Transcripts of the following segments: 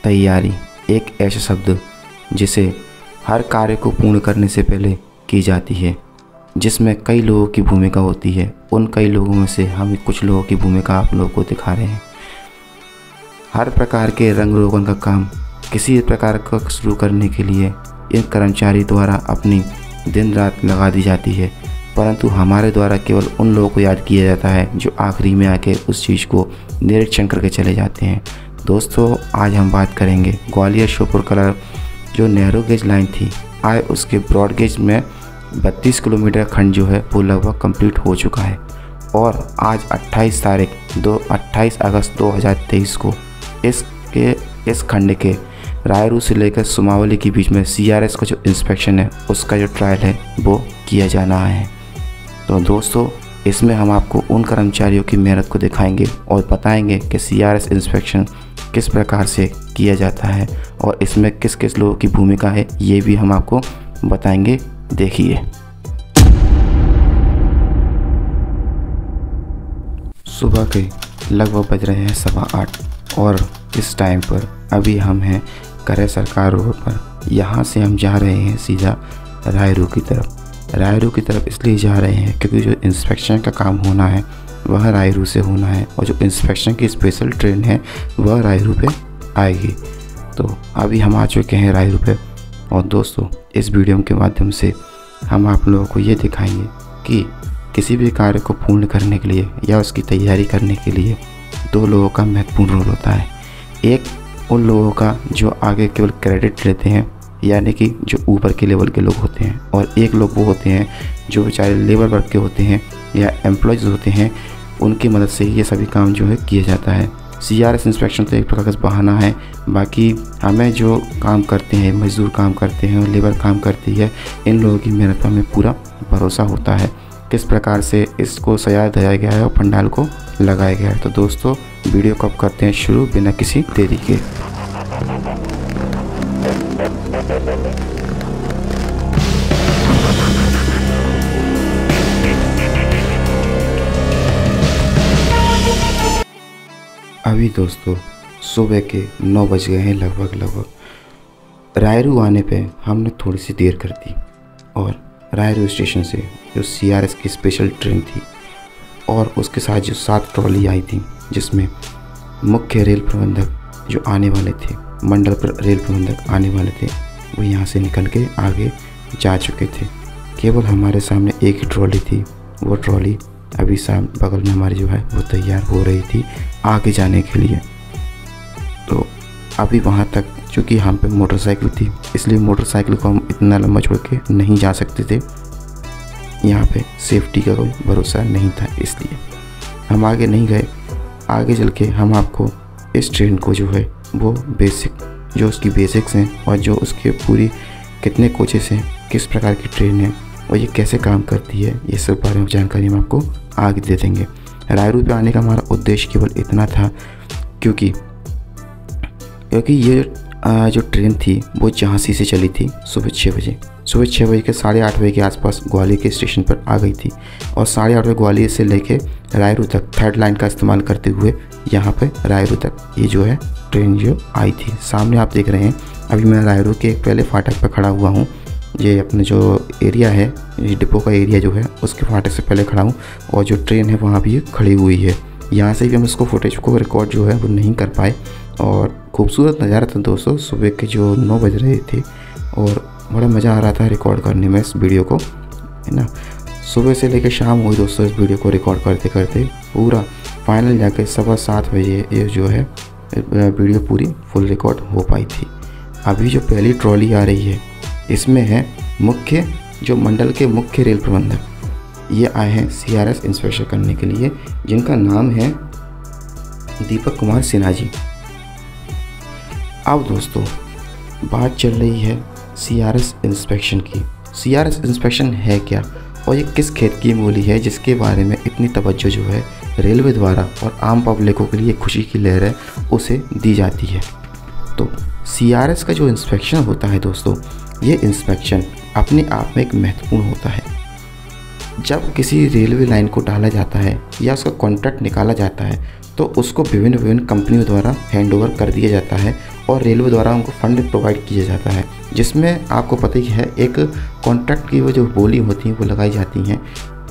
तैयारी एक ऐसा शब्द जिसे हर कार्य को पूर्ण करने से पहले की जाती है, जिसमें कई लोगों की भूमिका होती है। उन कई लोगों में से हम कुछ लोगों की भूमिका आप लोगों को दिखा रहे हैं। हर प्रकार के रंग रोगन का काम किसी प्रकार का शुरू करने के लिए इन कर्मचारी द्वारा अपनी दिन रात लगा दी जाती है, परंतु हमारे द्वारा केवल उन लोगों को याद किया जाता है जो आखिरी में आके उस चीज़ को निरीक्षण करके चले जाते हैं। दोस्तों, आज हम बात करेंगे ग्वालियर श्योपुर कला जो नैरो गेज लाइन थी, आज उसके ब्रॉड गेज में 32 किलोमीटर खंड जो है वो लगभग कंप्लीट हो चुका है। और आज 28 अगस्त 2023 को इस खंड के रायरू से लेकर सुमावली के बीच में CRS का जो इंस्पेक्शन है उसका जो ट्रायल है वो किया जाना है। तो दोस्तों, इसमें हम आपको उन कर्मचारियों की मेहनत को दिखाएंगे और बताएंगे कि CRS इंस्पेक्शन किस प्रकार से किया जाता है और इसमें किस किस लोगों की भूमिका है, ये भी हम आपको बताएंगे। देखिए, सुबह के लगभग बज रहे हैं 8:15 और इस टाइम पर अभी हम हैं करे सरकार रोड पर। यहाँ से हम जा रहे हैं सीधा रायरू की तरफ। रायरू की तरफ इसलिए जा रहे हैं क्योंकि जो इंस्पेक्शन का काम होना है वह रायरू से होना है और जो इंस्पेक्शन की स्पेशल ट्रेन है वह रायरू पे आएगी। तो अभी हम आ चुके हैं रायरू पे। और दोस्तों, इस वीडियो के माध्यम से हम आप लोगों को ये दिखाएंगे कि किसी भी कार्य को पूर्ण करने के लिए या उसकी तैयारी करने के लिए दो लोगों का महत्वपूर्ण रोल होता है। एक उन लोगों का जो आगे केवल क्रेडिट लेते हैं, यानी कि जो ऊपर के लेवल के लोग होते हैं, और एक लोग वो होते हैं जो बेचारे लेबर वर्क के होते हैं या एम्प्लॉयज़ होते हैं, उनकी मदद से ये सभी काम जो है किया जाता है। CRS इंस्पेक्शन तो एक प्रकार का बहाना है, बाकी हमें जो काम करते हैं, मजदूर काम करते हैं और लेबर काम करती है, इन लोगों की मेहनत पर हमें पूरा भरोसा होता है किस प्रकार से इसको सजा दिया गया है और पंडाल को लगाया गया है। तो दोस्तों, वीडियो को अब करते हैं शुरू बिना किसी देरी के। अभी दोस्तों सुबह के 9 बज गए हैं लगभग। रायरू आने पे हमने थोड़ी सी देर कर दी और रायरू स्टेशन से जो CRS की स्पेशल ट्रेन थी और उसके साथ जो 7 ट्रॉली आई थी, जिसमें मुख्य रेल प्रबंधक जो आने वाले थे, मंडल रेल प्रबंधक आने वाले थे, वो यहाँ से निकल के आगे जा चुके थे। केवल हमारे सामने एक ही ट्रॉली थी। वो ट्रॉली अभी बगल में हमारी जो है वो तैयार हो रही थी आगे जाने के लिए। तो अभी वहाँ तक चूँकि हम पे मोटरसाइकिल थी, इसलिए मोटरसाइकिल को हम इतना लंबा छोड़ के नहीं जा सकते थे। यहाँ पे सेफ्टी का कोई भरोसा नहीं था, इसलिए हम आगे नहीं गए। आगे चल के हम आपको इस ट्रेन को जो है वो जो उसकी बेसिक्स हैं और जो उसके पूरी कितने कोचेस हैं, किस प्रकार की ट्रेन है और ये कैसे काम करती है, ये सब बारे में जानकारी हम आपको आगे दे देंगे। रायरू पे आने का हमारा उद्देश्य केवल इतना था क्योंकि ये जो ट्रेन थी वो झांसी से चली थी सुबह 6 बजे के 8:30 बजे के आसपास ग्वालियर के स्टेशन पर आ गई थी और 8:30 बजे ग्वालियर से लेके रायरू तक 3rd लाइन का इस्तेमाल करते हुए यहाँ पे रायरू तक ये जो है ट्रेन जो आई थी। सामने आप देख रहे हैं, अभी मैं रायरू के एक पहले फाटक पर खड़ा हुआ हूँ। ये अपने जो एरिया है, ये डिपो का एरिया जो है उसके फाटक से पहले खड़ा हूँ और जो ट्रेन है वहाँ भी खड़ी हुई है। यहाँ से भी हम इसको फुटेज को रिकॉर्ड जो है वो नहीं कर पाए और खूबसूरत नज़ारा था दोस्तों। सुबह के जो 9 बज रहे थे और बड़ा मज़ा आ रहा था रिकॉर्ड करने में इस वीडियो को, है ना। सुबह से लेकर शाम हुई दोस्तों इस वीडियो को रिकॉर्ड करते करते पूरा फाइनल जाके 7:15 बजे ये जो है वीडियो पूरी फुल रिकॉर्ड हो पाई थी। अभी जो पहली ट्रॉली आ रही है इसमें है मुख्य जो मंडल के मुख्य रेल प्रबंधक, ये आए हैं CRS इंस्पेक्शन करने के लिए, जिनका नाम है दीपक कुमार सिन्हा जी। अब दोस्तों बात चल रही है CRS इंस्पेक्शन की। CRS इंस्पेक्शन है क्या और ये किस खेत की मूली है जिसके बारे में इतनी तवज्जो जो है रेलवे द्वारा और आम पब्लिकों के लिए खुशी की लहर है उसे दी जाती है। तो CRS का जो इंस्पेक्शन होता है दोस्तों, ये इंस्पेक्शन अपने आप में एक महत्वपूर्ण होता है। जब किसी रेलवे लाइन को डाला जाता है या उसका कॉन्ट्रैक्ट निकाला जाता है तो उसको विभिन्न कंपनियों द्वारा हैंडओवर कर दिया जाता है और रेलवे द्वारा उनको फंड प्रोवाइड किया जाता है, जिसमें आपको पता ही है एक कॉन्ट्रैक्ट की वो जो बोली होती है वो लगाई जाती हैं,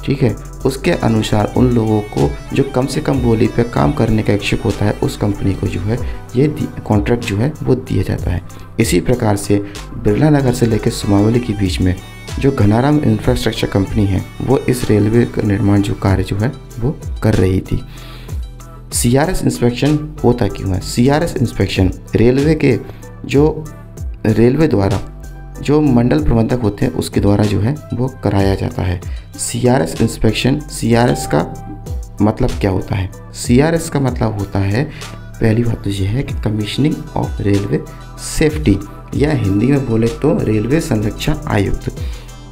ठीक है। उसके अनुसार उन लोगों को जो कम से कम बोली पे काम करने का इच्छुक होता है उस कंपनी को जो है ये कॉन्ट्रैक्ट जो है वो दिया जाता है। इसी प्रकार से बिरला नगर से लेकर सुमावली के बीच में जो घनाराम इंफ्रास्ट्रक्चर कंपनी है वो इस रेलवे का निर्माण जो कार्य जो है वो कर रही थी। CRS इंस्पेक्शन होता क्यों है? CRS इंस्पेक्शन रेलवे द्वारा जो मंडल प्रबंधक होते हैं उसके द्वारा जो है वो कराया जाता है। CRS इंस्पेक्शन, CRS का मतलब क्या होता है? CRS का मतलब होता है, पहली बात तो ये है कि कमीशनिंग ऑफ रेलवे सेफ्टी, या हिंदी में बोले तो रेलवे संरक्षण आयुक्त।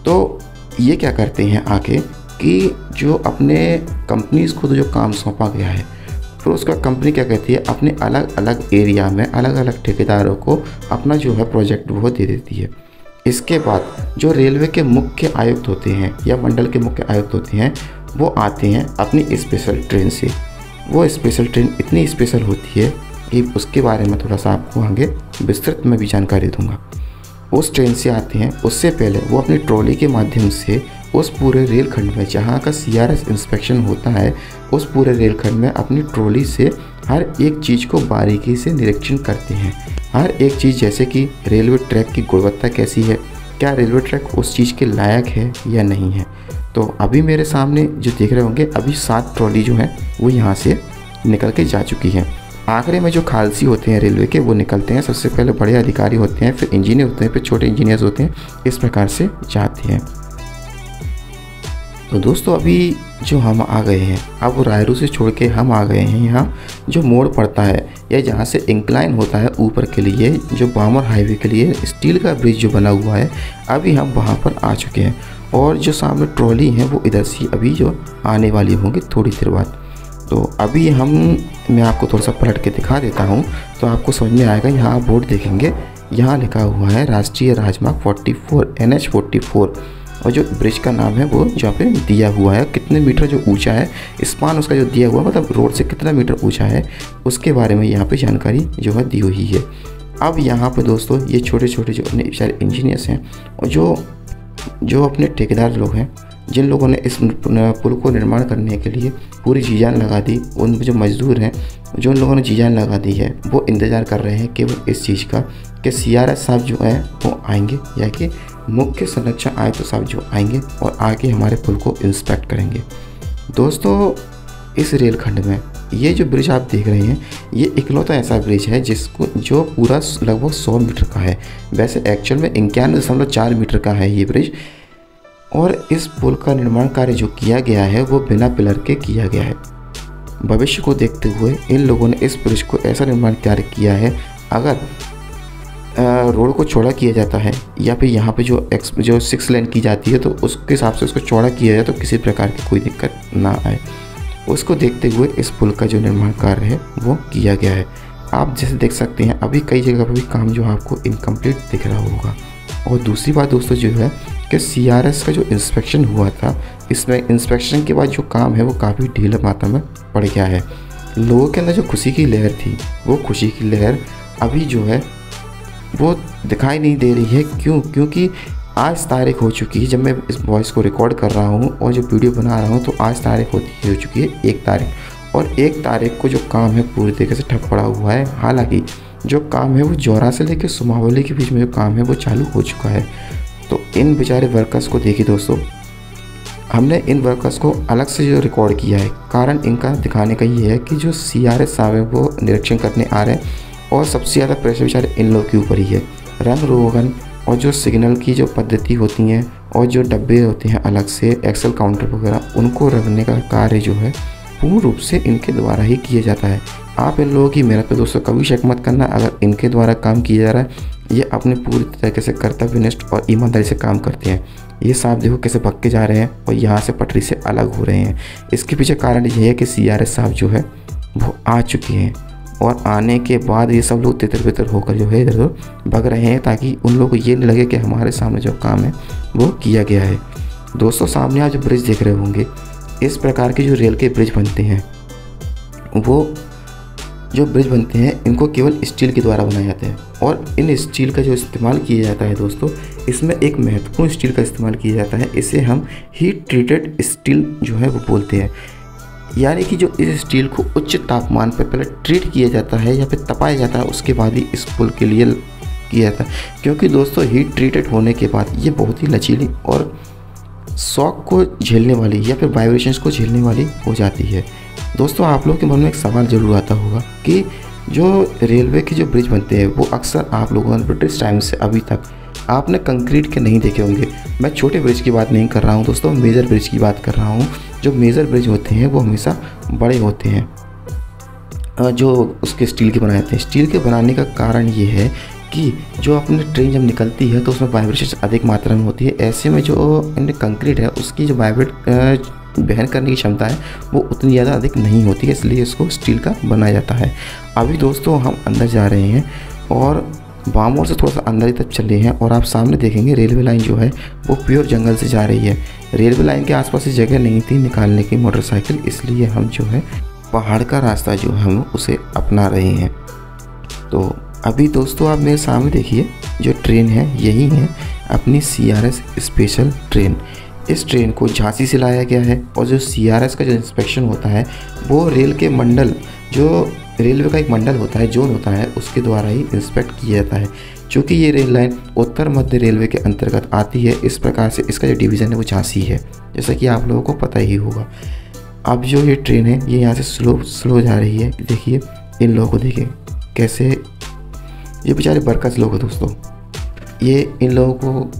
तो ये क्या करते हैं आगे कि जो अपने कंपनीज को जो काम सौंपा गया है फिर उसका कंपनी क्या कहती है, अपने अलग अलग एरिया में अलग अलग ठेकेदारों को अपना जो है प्रोजेक्ट वो दे देती है। इसके बाद जो रेलवे के मुख्य आयुक्त होते हैं या मंडल के मुख्य आयुक्त होते हैं वो आते हैं अपनी स्पेशल ट्रेन से। वो स्पेशल ट्रेन इतनी स्पेशल होती है कि उसके बारे में थोड़ा सा आपको आगे विस्तृत में भी जानकारी दूंगा। उस ट्रेन से आते हैं, उससे पहले वो अपनी ट्रॉली के माध्यम से उस पूरे रेलखंड में जहाँ का CRS इंस्पेक्शन होता है उस पूरे रेलखंड में अपनी ट्रॉली से हर एक चीज़ को बारीकी से निरीक्षण करते हैं। हर एक चीज़, जैसे कि रेलवे ट्रैक की गुणवत्ता कैसी है, क्या रेलवे ट्रैक उस चीज़ के लायक है या नहीं है। तो अभी मेरे सामने जो देख रहे होंगे अभी 7 ट्रॉली जो है वो यहाँ से निकल के जा चुकी है। आखिरी में जो खालसी होते हैं रेलवे के वो निकलते हैं, सबसे पहले बड़े अधिकारी होते हैं, फिर इंजीनियर होते हैं, फिर छोटे इंजीनियर्स होते हैं, इस प्रकार से जाते हैं। तो दोस्तों अभी जो हम आ गए हैं, अब रायरू से छोड़ के हम आ गए हैं यहाँ जो मोड़ पड़ता है या जहाँ से इंक्लाइन होता है ऊपर के लिए, जो बामर हाईवे के लिए स्टील का ब्रिज जो बना हुआ है, अभी हम वहाँ पर आ चुके हैं। और जो सामने ट्रॉली है वो इधर से अभी जो आने वाली होंगी थोड़ी देर बाद। तो अभी मैं आपको थोड़ा सा पलट के दिखा देता हूँ तो आपको समझ में आएगा। यहाँ आप बोर्ड देखेंगे, यहाँ लिखा हुआ है राष्ट्रीय राजमार्ग 44 NH 44 और जो ब्रिज का नाम है वो जहाँ पे दिया हुआ है, कितने मीटर जो ऊंचा है, स्पान उसका जो दिया हुआ मतलब रोड से कितना मीटर ऊंचा है उसके बारे में यहाँ पे जानकारी जो है दी हुई है। अब यहाँ पे दोस्तों ये छोटे छोटे जो अपने सारे इंजीनियर्स हैं और जो अपने ठेकेदार लोग हैं, जिन लोगों ने इस पुल को निर्माण करने के लिए पूरी जी जान लगा दी, उन जो मजदूर हैं जो उन लोगों ने जी जान लगा दी है वो इंतज़ार कर रहे हैं केवल इस चीज़ का कि CRS साहब जो हैं वो आएंगे या कि मुख्य संरक्षण आयुक्त साहब जो आएंगे और आके हमारे पुल को इंस्पेक्ट करेंगे। दोस्तों इस रेलखंड में ये जो ब्रिज आप देख रहे हैं ये इकलौता ऐसा ब्रिज है जो पूरा लगभग 100 मीटर का है। वैसे एक्चुअल में 91.4 मीटर का है ये ब्रिज। और इस पुल का निर्माण कार्य जो किया गया है वो बिना पिलर के किया गया है। भविष्य को देखते हुए इन लोगों ने इस ब्रिज को ऐसा निर्माण कार्य किया है, अगर रोड को चौड़ा किया जाता है या फिर यहाँ पे जो 6 लेन की जाती है तो उसके हिसाब से उसको चौड़ा किया जाए तो किसी प्रकार की कोई दिक्कत ना आए, उसको देखते हुए इस पुल का जो निर्माण कार्य है वो किया गया है। आप जैसे देख सकते हैं अभी कई जगह पर भी काम जो आपको इनकम्प्लीट दिख रहा होगा। और दूसरी बात दोस्तों जो है कि CRS का जो इंस्पेक्शन हुआ था, इसमें इंस्पेक्शन के बाद जो काम है वो काफ़ी ढीला मात्रा में पड़ गया है। लोगों के अंदर जो खुशी की लहर थी वो खुशी की लहर अभी जो है वो दिखाई नहीं दे रही है। क्योंकि आज तारीख हो चुकी है, जब मैं इस वॉइस को रिकॉर्ड कर रहा हूँ और जो वीडियो बना रहा हूँ तो आज तारीख हो चुकी है 1 तारीख। और 1 तारीख को जो काम है पूरी तरीके से ठप पड़ा हुआ है। हालांकि जो काम है वो जौरा से लेकर सुमावली के बीच में जो काम है वो चालू हो चुका है। तो इन बेचारे वर्कर्स को देखिए दोस्तों, हमने इन वर्कर्स को अलग से जो रिकॉर्ड किया है, कारण इनका दिखाने का ये है कि जो CRS साहब है वो निरीक्षण करने आ रहे हैं और सबसे ज़्यादा प्रेशर बेचारे इन लोग के ऊपर ही है। रंग रोगन और जो सिग्नल की जो पद्धति होती हैं और जो डब्बे होते हैं अलग से एक्सेल काउंटर वगैरह, उनको रखने का कार्य जो है पूर्ण रूप से इनके द्वारा ही किया जाता है। आप इन लोगों की मेहनत पर दोस्तों कभी शक मत करना। अगर इनके द्वारा काम किया जा रहा है, ये अपने पूरी तरीके से कर्तव्यनिष्ठ और ईमानदारी से काम करते हैं। ये साहब देखो कैसे भग के जा रहे हैं और यहाँ से पटरी से अलग हो रहे हैं। इसके पीछे कारण यह है कि CRS साहब जो है वो आ चुके हैं और आने के बाद ये सब लोग तितर बितर होकर जो है इधर भग रहे हैं, ताकि उन लोगों को ये नहीं लगे कि हमारे सामने जो काम है वो किया गया है। दोस्तों सामने आप जो ब्रिज देख रहे होंगे, इस प्रकार के जो रेल के ब्रिज बनते हैं वो जो ब्रिज बनते हैं इनको केवल स्टील के द्वारा बनाए जाते हैं और इन स्टील का जो इस्तेमाल किया जाता है दोस्तों, इसमें एक महत्वपूर्ण स्टील का इस्तेमाल किया जाता है। इसे हम हीट ट्रीटेड स्टील जो है वो बोलते हैं। यानी कि जो इस स्टील को उच्च तापमान पर पहले ट्रीट किया जाता है या फिर तपाया जाता है, उसके बाद ही इस पुल के लिए किया जाता है। क्योंकि दोस्तों हीट ट्रीटेड होने के बाद ये बहुत ही लचीली और शॉक को झेलने वाली या फिर वाइब्रेशंस को झेलने वाली हो जाती है। दोस्तों आप लोगों के मन में एक सवाल ज़रूर आता होगा कि जो रेलवे के जो ब्रिज बनते हैं वो अक्सर आप लोगों ने ब्रिटिश टाइम से अभी तक आपने कंक्रीट के नहीं देखे होंगे। मैं छोटे ब्रिज की बात नहीं कर रहा हूँ दोस्तों, मेजर ब्रिज की बात कर रहा हूँ। जो मेजर ब्रिज होते हैं वो हमेशा बड़े होते हैं, जो उसके स्टील के बनाए जाते हैं। स्टील के बनाने का कारण ये है कि जो अपनी ट्रेन जब निकलती है तो उसमें वाइब्रेशन अधिक मात्रा में होती है। ऐसे में जो कंक्रीट है उसकी जो वहन करने की क्षमता है वो उतनी ज़्यादा अधिक नहीं होती है, इसलिए इसको स्टील का बनाया जाता है। अभी दोस्तों हम अंदर जा रहे हैं और बाम ओर से थोड़ा सा अंदर ही तक चले हैं और आप सामने देखेंगे रेलवे लाइन जो है वो प्योर जंगल से जा रही है। रेलवे लाइन के आसपास ही जगह नहीं थी निकालने की मोटरसाइकिल, इसलिए हम जो है पहाड़ का रास्ता जो है हम उसे अपना रहे हैं। तो अभी दोस्तों आप मेरे सामने देखिए, जो ट्रेन है यही है अपनी CRS स्पेशल ट्रेन। इस ट्रेन को झांसी से लाया गया है और जो CRS का जो इंस्पेक्शन होता है वो रेल के मंडल, जो रेलवे का एक मंडल होता है, जोन होता है, उसके द्वारा ही इंस्पेक्ट किया जाता है। चूँकि ये रेल लाइन उत्तर मध्य रेलवे के अंतर्गत आती है, इस प्रकार से इसका जो डिवीज़न है वो झांसी है, जैसा कि आप लोगों को पता ही होगा। अब जो ये ट्रेन है ये यहाँ से स्लो जा रही है। देखिए इन लोगों को, देखिए कैसे ये बेचारे बरकस लोग हैं दोस्तों। ये इन लोगों को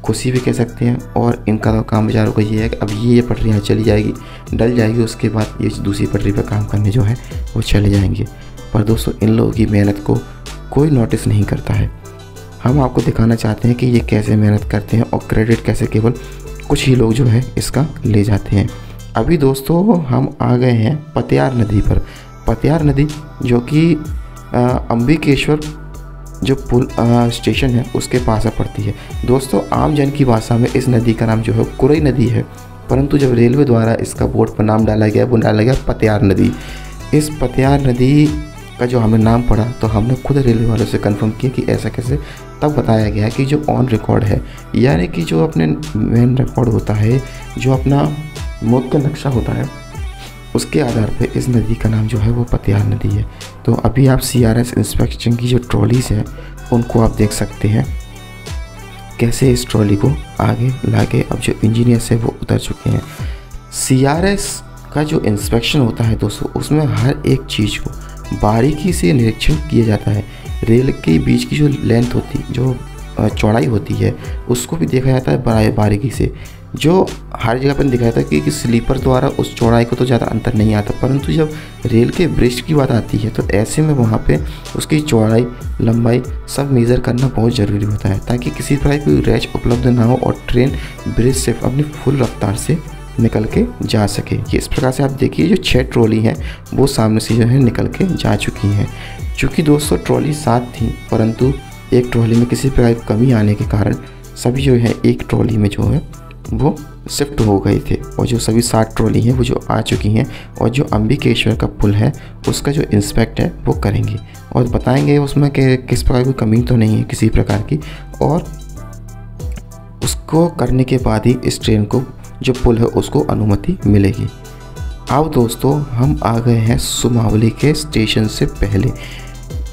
खुशी भी कह सकते हैं और इनका तो काम बेचारों को ये है कि अब ये पटरी यहाँ चली जाएगी, डल जाएगी, उसके बाद ये दूसरी पटरी पर काम करने जो है वो चले जाएंगे। पर दोस्तों इन लोगों की मेहनत को कोई नोटिस नहीं करता है। हम आपको दिखाना चाहते हैं कि ये कैसे मेहनत करते हैं और क्रेडिट कैसे केवल कुछ ही लोग जो है इसका ले जाते हैं। अभी दोस्तों हम आ गए हैं पतियार नदी पर। पतियार नदी जो कि अंबिकेश्वर जो पुल स्टेशन है उसके पास पड़ती है। दोस्तों आम जन की भाषा में इस नदी का नाम जो है कुरई नदी है, परंतु जब रेलवे द्वारा इसका बोर्ड पर नाम डाला गया वो डाला गया पतियार नदी। इस पतियार नदी का जो हमें नाम पड़ा तो हमने खुद रेलवे वालों से कंफर्म किया कि ऐसा कैसे, तब बताया गया कि जो ऑन रिकॉर्ड है, यानी कि जो अपने मेन रिकॉर्ड होता है, जो अपना मौत का नक्शा होता है, उसके आधार पे इस नदी का नाम जो है वो पतियार नदी है। तो अभी आप CRS इंस्पेक्शन की जो ट्रॉलीज़ हैं उनको आप देख सकते हैं कैसे इस ट्रॉली को आगे लाके अब जो इंजीनियर्स है वो उतर चुके हैं। CRS का जो इंस्पेक्शन होता है दोस्तों उसमें हर एक चीज़ को बारीकी से निरीक्षण किया जाता है। रेल के बीच की जो लेंथ होती, जो चौड़ाई होती है, उसको भी देखा जाता है बारीकी से। जो हर जगह पर दिखाया था कि स्लीपर द्वारा उस चौड़ाई को तो ज़्यादा अंतर नहीं आता, परंतु जब रेल के ब्रिज की बात आती है तो ऐसे में वहाँ पे उसकी चौड़ाई लंबाई सब मेज़र करना बहुत ज़रूरी होता है, ताकि किसी प्रकार की रैच उपलब्ध ना हो और ट्रेन ब्रिज से अपनी फुल रफ्तार से निकल के जा सके। ये इस प्रकार से आप देखिए जो 6 ट्रॉली हैं वो सामने से जो है निकल के जा चुकी हैं। चूँकि दोस्तों ट्रॉली 7 थी, परंतु एक ट्रॉली में किसी प्रकार की कमी आने के कारण सभी जो है एक ट्रॉली में जो है वो शिफ्ट हो गए थे और जो सभी 7 ट्रॉली हैं वो जो आ चुकी हैं और जो अंबिकेश्वर का पुल है उसका जो इंस्पेक्ट है वो करेंगे और बताएंगे उसमें कि किस प्रकार की कमी तो नहीं है किसी प्रकार की, और उसको करने के बाद ही इस ट्रेन को जो पुल है उसको अनुमति मिलेगी। अब दोस्तों हम आ गए हैं सुमावली के स्टेशन से पहले।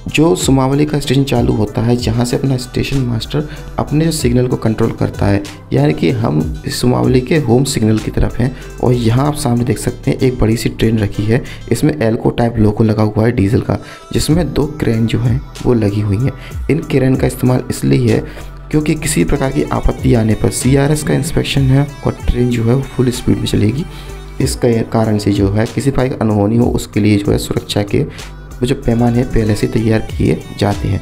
जो सुमावली का स्टेशन चालू होता है जहाँ से अपना स्टेशन मास्टर अपने सिग्नल को कंट्रोल करता है, यानी कि हम सुमावली के होम सिग्नल की तरफ हैं। और यहाँ आप सामने देख सकते हैं एक बड़ी सी ट्रेन रखी है, इसमें एल्को टाइप लोगो लगा हुआ है डीजल का, जिसमें 2 क्रेन जो हैं वो लगी हुई हैं। इन क्रेन का इस्तेमाल इसलिए है क्योंकि किसी प्रकार की आपत्ति आने पर CRS का इंस्पेक्शन है और ट्रेन जो है वो फुल स्पीड में चलेगी। इस कारण से जो है किसी प्रकार की अनहोनी हो उसके लिए जो है सुरक्षा के वो जो पैमाने पहले से तैयार किए जाते हैं।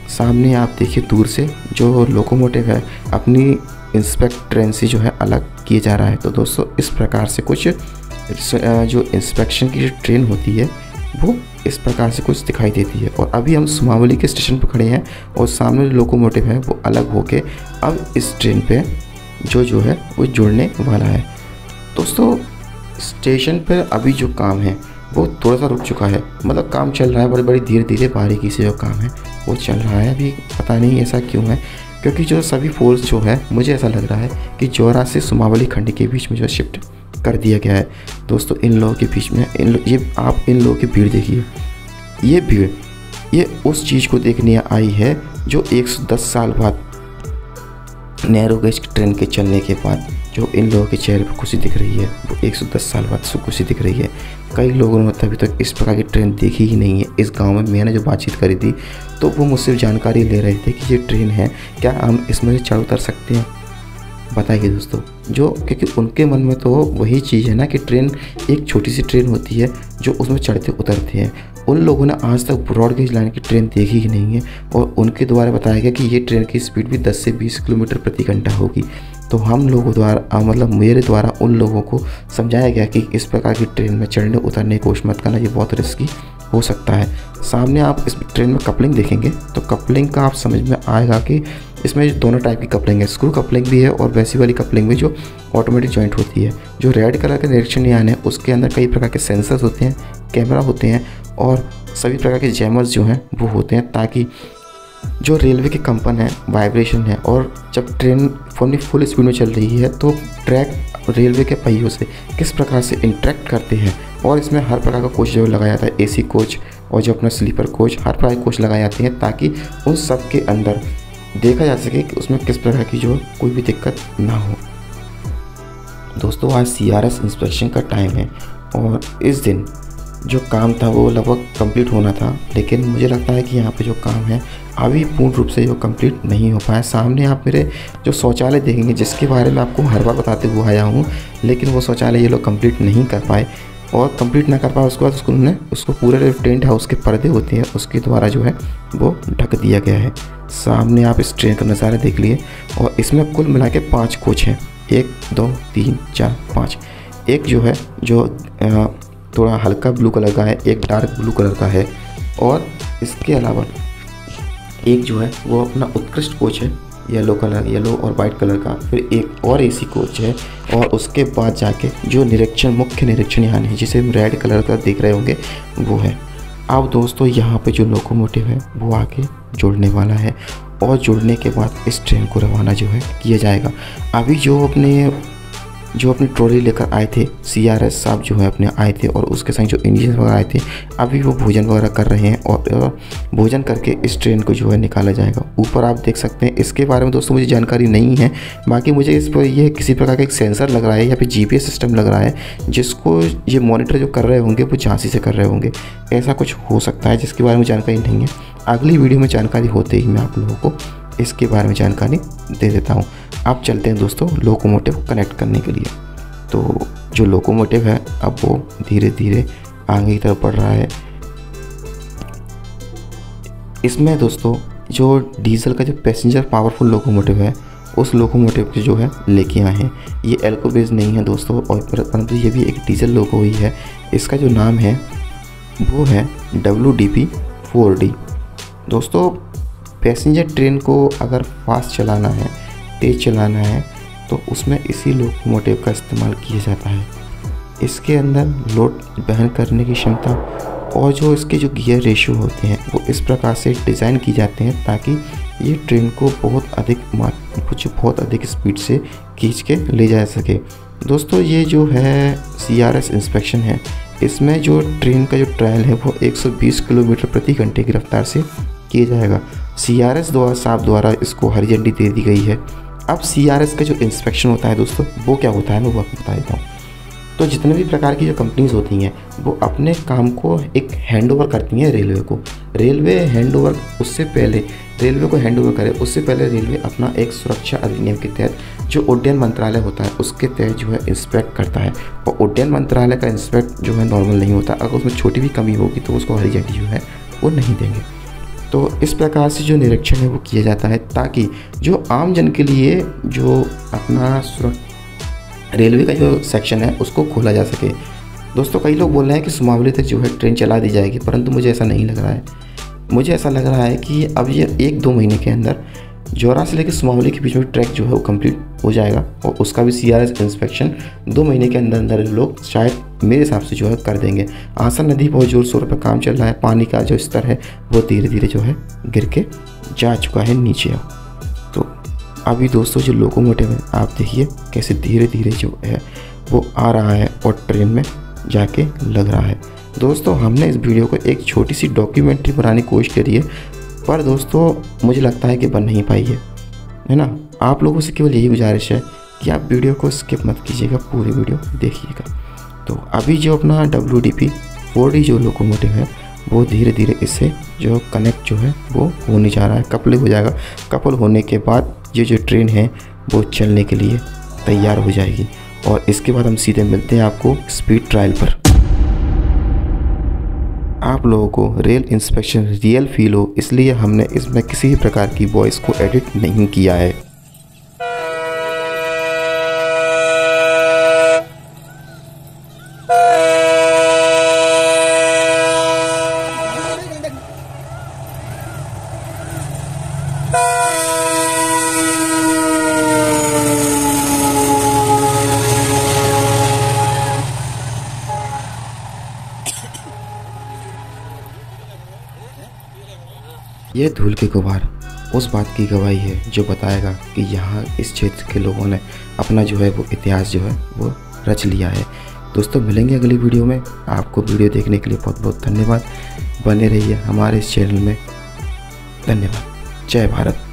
सामने आप देखिए दूर से जो लोकोमोटिव है अपनी इंस्पेक्ट ट्रेन से जो है अलग किए जा रहा है। तो दोस्तों इस प्रकार से कुछ जो इंस्पेक्शन की जो ट्रेन होती है वो इस प्रकार से कुछ दिखाई देती है। और अभी हम सुमावली के स्टेशन पर खड़े हैं और सामने जो लोकोमोटिव है वो अलग होके अब इस ट्रेन पे जो है वो जुड़ने वाला है। दोस्तों स्टेशन पर अभी जो काम है वो थोड़ा सा रुक चुका है। मतलब काम चल रहा है, बड़ी बड़ी धीरे धीरे बारीकी से जो काम है वो चल रहा है। अभी पता नहीं ऐसा क्यों है, क्योंकि जो सभी फोर्स जो है मुझे ऐसा लग रहा है कि जौरा से सुमावली खंड के बीच में जो शिफ्ट कर दिया गया है। दोस्तों इन लोगों के बीच में ये आप इन लोगों की भीड़ देखिए। ये भीड़ ये उस चीज़ को देखने आई है जो 110 साल बाद नैरो गेज ट्रेन के चलने के बाद जो इन लोगों के चेहरे पर खुशी दिख रही है, वो 110 साल बाद से खुशी दिख रही है। कई लोगों ने अभी तक इस प्रकार की ट्रेन देखी ही नहीं है इस गांव में। मैंने जो बातचीत करी थी तो वो मुझसे जानकारी ले रहे थे कि ये ट्रेन है, क्या हम इसमें से चढ़ उतर सकते हैं? बताइए दोस्तों, जो क्योंकि उनके मन में तो वही चीज़ है ना कि ट्रेन एक छोटी सी ट्रेन होती है जो उसमें चढ़ते उतरते हैं। उन लोगों ने आज तक ब्रॉड गेज लाइन की ट्रेन देखी ही नहीं है और उनके द्वारा बताया गया कि ये ट्रेन की स्पीड भी 10 से 20 किलोमीटर प्रति घंटा होगी। तो हम लोगों द्वारा मतलब मेरे द्वारा उन लोगों को समझाया गया कि इस प्रकार की ट्रेन में चढ़ने उतरने की कोशिश मत करना, ये बहुत रिस्की हो सकता है। सामने आप इस ट्रेन में कपलिंग देखेंगे तो कपलिंग का आप समझ में आएगा कि इसमें दोनों टाइप की कपलिंग है, स्क्रू कपलिंग भी है और वैसी वाली कपलिंग भी जो ऑटोमेटिक जॉइंट होती है। जो रेड कलर का निरीक्षण यान है उसके अंदर कई प्रकार के सेंसर्स होते हैं, कैमरा होते हैं और सभी प्रकार के जैमर्स जो हैं वो होते हैं, ताकि जो रेलवे के कंपन है, वाइब्रेशन है और जब ट्रेन फुल स्पीड में चल रही है तो ट्रैक रेलवे के पहियों से किस प्रकार से इंटरेक्ट करते हैं। और इसमें हर प्रकार का कोच जो लगाया जाता है, एसी कोच और जो अपना स्लीपर कोच, हर प्रकार के कोच लगाए जाते हैं ताकि उन सब के अंदर देखा जा सके कि उसमें किस प्रकार की जो कोई भी दिक्कत ना हो। दोस्तों आज CRS इंस्पेक्शन का टाइम है और इस दिन जो काम था वो लगभग कंप्लीट होना था, लेकिन मुझे लगता है कि यहाँ पे जो काम है अभी पूर्ण रूप से जो कंप्लीट नहीं हो पाया। सामने आप मेरे जो शौचालय देखेंगे जिसके बारे में आपको हर बार बताते हुए आया हूँ, लेकिन वो शौचालय ये लोग कंप्लीट नहीं कर पाए और कंप्लीट ना कर पाए उसके बाद उन्होंने उसको पूरे टेंट हाउस के पर्दे होते हैं उसके द्वारा जो है वो ढक दिया गया है। सामने आप इस ट्रेन का नज़ारा देख लिए और इसमें कुल मिला के 5 कोच हैं, 1 2 3 4 5। एक जो है जो थोड़ा हल्का ब्लू कलर का है, एक डार्क ब्लू कलर का है और इसके अलावा एक जो है वो अपना उत्कृष्ट कोच है येलो और वाइट कलर का। फिर एक और एसी कोच है और उसके बाद जाके जो मुख्य निरीक्षण यान है जिसे हम रेड कलर का देख रहे होंगे वो है। अब दोस्तों यहाँ पे जो लोकोमोटिव है वो आके जुड़ने वाला है और जुड़ने के बाद इस ट्रेन को रवाना जो है किया जाएगा। अभी जो अपनी ट्रॉली लेकर आए थे CRS साहब जो है अपने आए थे और उसके संग जो इंजीनियर वगैरह आए थे, अभी वो भोजन वगैरह कर रहे हैं और भोजन करके इस ट्रेन को जो है निकाला जाएगा। ऊपर आप देख सकते हैं, इसके बारे में दोस्तों मुझे जानकारी नहीं है, बाकी मुझे इस पर ये किसी प्रकार का एक सेंसर लग रहा है या फिर GPS सिस्टम लग रहा है जिसको ये मॉनिटर जो कर रहे होंगे वो झांसी से कर रहे होंगे, ऐसा कुछ हो सकता है जिसके बारे में जानकारी नहीं है। अगली वीडियो में जानकारी होते ही मैं आप लोगों को इसके बारे में जानकारी दे देता हूँ। आप चलते हैं दोस्तों लोकोमोटिव कनेक्ट करने के लिए। तो जो लोकोमोटिव है अब वो धीरे धीरे आगे की तरफ बढ़ रहा है। इसमें दोस्तों जो डीजल का जो पैसेंजर पावरफुल लोकोमोटिव है उस लोकोमोटिव की जो है लेके आए हैं। ये एल्को बेस नहीं है दोस्तों और परंतु ये भी एक डीजल लोको ही है। इसका जो नाम है वो है WDP-4D। दोस्तों पैसेंजर ट्रेन को अगर फास्ट चलाना है, तेज़ चलाना है तो उसमें इसी लोकोमोटिव का इस्तेमाल किया जाता है। इसके अंदर लोड वहन करने की क्षमता और जो इसके जो गियर रेशियो होते हैं वो इस प्रकार से डिज़ाइन किए जाते हैं ताकि ये ट्रेन को बहुत अधिक स्पीड से खींच के ले जा सके। दोस्तों ये जो है CRS इंस्पेक्शन है, इसमें जो ट्रेन का जो ट्रायल है वो 120 किलोमीटर प्रति घंटे की रफ्तार से किया जाएगा। CRS द्वारा इसको हरी झंडी दे दी गई है। अब CRS का जो इंस्पेक्शन होता है दोस्तों वो क्या होता है मैं वो आपको बता देता हूँ। तो जितने भी प्रकार की जो कंपनीज़ होती हैं वो अपने काम को एक हैंडओवर करती हैं रेलवे को। रेलवे हैंडओवर उससे पहले रेलवे को हैंडओवर करे उससे पहले रेलवे अपना एक सुरक्षा अधिनियम के तहत जो उड्डयन मंत्रालय होता है उसके तहत जो है इंस्पेक्ट करता है। और उड्डयन मंत्रालय का इंस्पेक्ट जो है नॉर्मल नहीं होता, अगर उसमें छोटी भी कमी होगी तो उसको हरी झंडी जो है वो नहीं देंगे। तो इस प्रकार से जो निरीक्षण है वो किया जाता है ताकि जो आम जन के लिए जो अपना रेलवे का जो सेक्शन है उसको खोला जा सके। दोस्तों कई लोग बोल रहे हैं कि सुमावली तक जो है ट्रेन चला दी जाएगी, परंतु मुझे ऐसा नहीं लग रहा है। मुझे ऐसा लग रहा है कि अब ये 1-2 महीने के अंदर जौरा से लेकर सुमावली के बीच में ट्रैक जो है वो कंप्लीट हो जाएगा और उसका भी CRS इंस्पेक्शन 2 महीने के अंदर अंदर लोग शायद मेरे हिसाब से जो है कर देंगे। आसा नदी बहुत ज़ोर शोर पर काम चल रहा है, पानी का जो स्तर है वो धीरे धीरे जो है गिर के जा चुका है नीचे। तो अभी दोस्तों जो लोकोमोटिव है आप देखिए कैसे धीरे धीरे जो है वो आ रहा है और ट्रेन में जाके लग रहा है। दोस्तों हमने इस वीडियो को एक छोटी सी डॉक्यूमेंट्री बनाने की कोशिश करी है, पर दोस्तों मुझे लगता है कि बन नहीं पाई है ना। आप लोगों से केवल यही गुजारिश है कि आप वीडियो को स्किप मत कीजिएगा, पूरी वीडियो देखिएगा। तो अभी जो अपना WDP 4D जो लोकोमोटिव है वो धीरे धीरे इससे जो कनेक्ट जो है वो होने जा रहा है, कपल हो जाएगा। कपल होने के बाद ये जो ट्रेन है वो चलने के लिए तैयार हो जाएगी और इसके बाद हम सीधे मिलते हैं आपको स्पीड ट्रायल पर। आप लोगों को रेल इंस्पेक्शन रियल फील हो इसलिए हमने इसमें किसी भी प्रकार की वॉइस को एडिट नहीं किया है। यह धूल के गुबार उस बात की गवाही है जो बताएगा कि यहाँ इस क्षेत्र के लोगों ने अपना जो है वो इतिहास जो है वो रच लिया है। दोस्तों मिलेंगे अगली वीडियो में। आपको वीडियो देखने के लिए बहुत बहुत धन्यवाद। बने रहिए हमारे इस चैनल में। धन्यवाद। जय भारत।